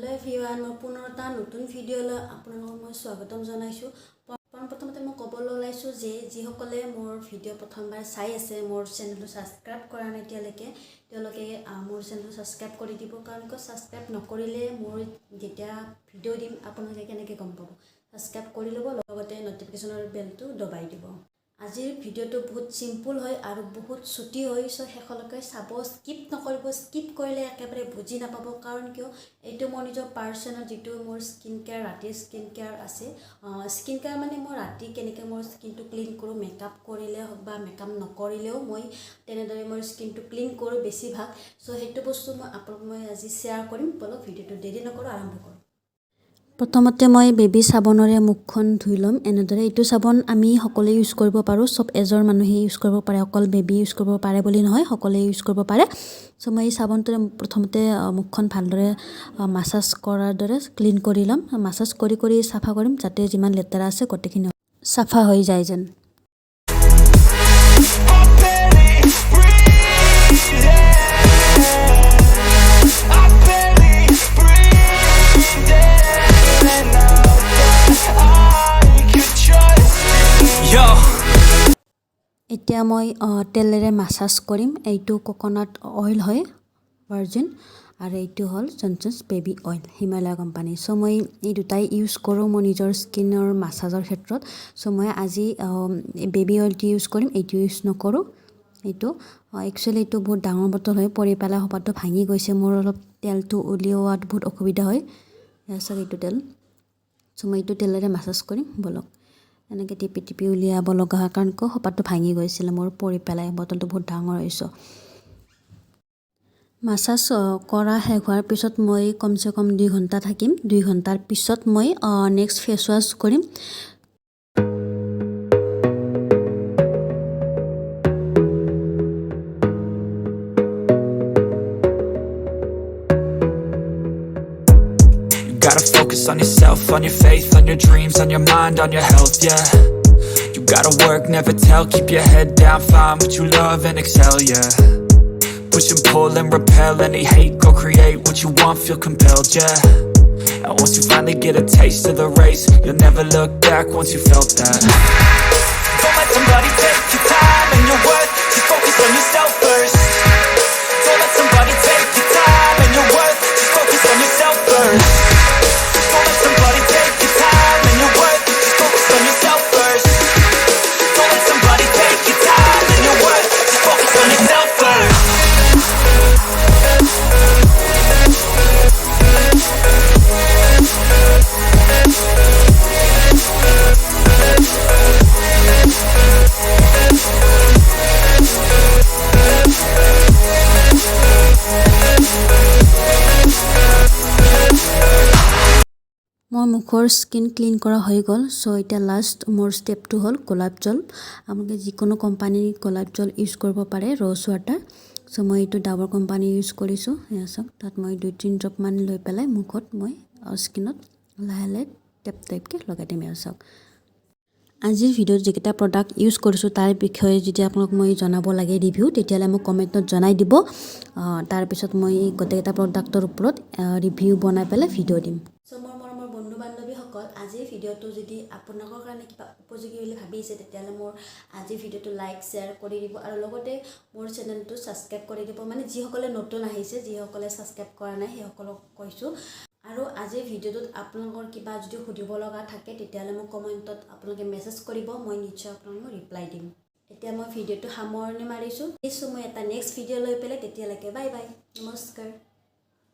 Hello everyone, মই পুনৰটা নতুন ভিডিঅ'লৈ আপোনালোকক মই স্বাগতম জনাইছো। প্ৰথমতে মই ক'বলৈ ওলাইছো যে যিসকলে মোৰ ভিডিঅ' প্ৰথমবাৰ চাই আছে মোৰ চেনেলটো সাবস্ক্ৰাইব কৰা নাই এতিয়ালৈকে তেওঁলোকে মোৰ চেনেলটো সাবস্ক্ৰাইব কৰি দিব কাৰণ সাবস্ক্ৰাইব নকৰিলে মোৰ যেতিয়া ভিডিঅ' দিম আপোনালোকে কেনেকৈ গম পাব। সাবস্ক্ৰাইব কৰি ল'ব লগতে নটিফিকেশনৰ বেলটো দবাই দিব। আজিৰ ভিডিঅ'টো বহুত সিম্পল হয় আৰু বহুত ছুটি হয় সো হেকলকে চাব স্কিপ নকৰিব স্কিপ কৰিলে একেবাৰে বুজি নাপাব কাৰণ কিয় এইটো মোৰ নিজৰ পাৰ্সোনাল যেটো মোৰ স্কিন কেয়াৰ ৰাতি স্কিন কেয়াৰ আছে স্কিন কেয়াৰ মানে মই ৰাতি কেনেকৈ মোৰ স্কিনটো ক্লিন কৰোঁ মেকআপ কৰিলে হক বা মেকআপ নকৰিলেও মই তেনেদৰে মোৰ স্কিনটো ক্লিন কৰোঁ বেছিভাগ সো হেতু বস্তু মই আপোনাক মই আজি শেয়াৰ কৰিম বলক ভিডিঅ'টো দেৰি নকৰো আৰম্ভ কৰোঁ। প্ৰথমতে মই বেবী সাবনৰে মুখখন ধুই লম এনেদৰে এইটো সাবন আমি সকলোৱে ইউজ কৰিব পাৰো সব এজৰ মানুহে ইউজ কৰিব পাৰে অকল বেবী ইউজ কৰিব পাৰে বুলি নহয় সকলোৱে ইউজ কৰিব পাৰে সো মই এই সাবনটোৰে প্ৰথমতে মুখখন ভালদৰে মাসাজ কৰাৰ দৰে ক্লিন কৰি লম মাসাজ কৰি কৰি সাফা কৰিম যাতে যিমান লেতেৰা আছে গটেখিনি সাফা হৈ যায় যেন। এতিয়া মই তেলেৰে মাসাজ কৰিম এইটো কোকোনাট অইল হয় ভাৰ্জিন আৰু এইটো হল Johnson's baby oil Himalaya company so মই এই দুটাই ইউজ কৰোঁ মোৰ নিজৰ স্কিনৰ মাসাজৰ ক্ষেত্ৰত সো মই আজি বেবী অইলটো ইউজ কৰিম এইটো ইউজ নকৰোঁ এইটো একচুয়ালি এইটো বহুত ডাঙৰ বটল হয় পৰি পেলা হপাটো ভাঙি গৈছে মোৰ অলপ তেলটো উলিওৱাত বহুত অসুবিধা হয় ইয়াছক এইটো তেল সো মই এইটো তেলেৰে মাসাজ কৰিম বলক এনেকৈ টিপি টিপি উলিয়াব লগা হয় কাৰণ হপাটো ভাঙি গৈছিল মোৰ পৰি পেলাই বটলটো বহুত ডাঙৰ হৈছে মাসাজ কৰা শেষ হোৱাৰ পিছত মই কমসে কম 2 ঘণ্টা থাকিম 2 ঘণ্টাৰ পিছত মই নেক্সট ফেস ওয়াশ কৰিম। Gotta focus on yourself, on your faith, on your dreams, on your mind, on your health, yeah. You gotta work, never tell, keep your head down, find what you love and excel, yeah. Push and pull and repel any hate, go create what you want, feel compelled, yeah. And once you finally get a taste of the race, you'll never look back once you felt that. Don't let somebody take your time and your worth, just focus on yourself first. Don't let somebody take your time and your worth, just focus on yourself first. Don't let somebody take your time and your worth, just focus on yourself first. Don't let somebody take your time and your worth, just focus on yourself first. মোৰ মুখৰ skin clean কৰা হৈ গল so এটা last মোৰ স্টেপটো হল গোলাপ জল আপোনালোকে যিকোনো কোম্পানীৰ গোলাপ জল ইউজ কৰিব পাৰে ৰ'জ ওৱাটাৰ সো মই এইটো ডাবৰ কোম্পানী ইউজ কৰিছো ইয়াছক তাত মই 2-3 ড্ৰপ মান লৈ পেলাই মুখত মই স্কিনত লাহে লাহে টেপ টেপকে লগাই দিম ইয়াছক। আজিৰ ভিডিঅ'ত যিকেইটা প্ৰডাক্ট ইউজ কৰিছো তাৰ বিষয়ে যদি আপোনাক মই জনাব লাগে ৰিভিউ তেতিয়ালে মোক কমেন্টত জনাই দিব তাৰ পিছত মই গোটেইটা প্ৰডাক্টৰ ওপৰত ৰিভিউ বনাই পেলাই ভিডিঅ' দিম। সো মোৰ বন্ধু বান্ধৱীসকল আজিৰ ভিডিঅ'টো যদি আপোনালোকৰ কাৰণে কিবা উপযোগী বুলি ভাবিছে তেতিয়ালে মোৰ আজি ভিডিঅ'টো লাইক শেয়াৰ কৰি দিব আৰু লগতে মোৰ চেনেলটো সাবস্ক্ৰাইব কৰি দিব মানে যিসকলে নতুন আহিছে যিসকলে সাবস্ক্ৰাইব কৰা নাই সেইসকলক কৈছো আৰু আজিৰ ভিডিঅ'টোত আপোনালোকৰ কিবা যদি সুধিব লগা থাকে তেতিয়ালে মোক কমেন্টত আপোনালোকে মেছেজ কৰিব মই নিশ্চয় আপোনালোকক ৰিপ্লাই দিম। এতিয়া মই ভিডিঅ'টো সামৰণি মাৰিছো মই এটা নেক্সট ভিডিঅ' লৈ পেলাই তেতিয়ালৈকে বাই বাই নমস্কাৰ।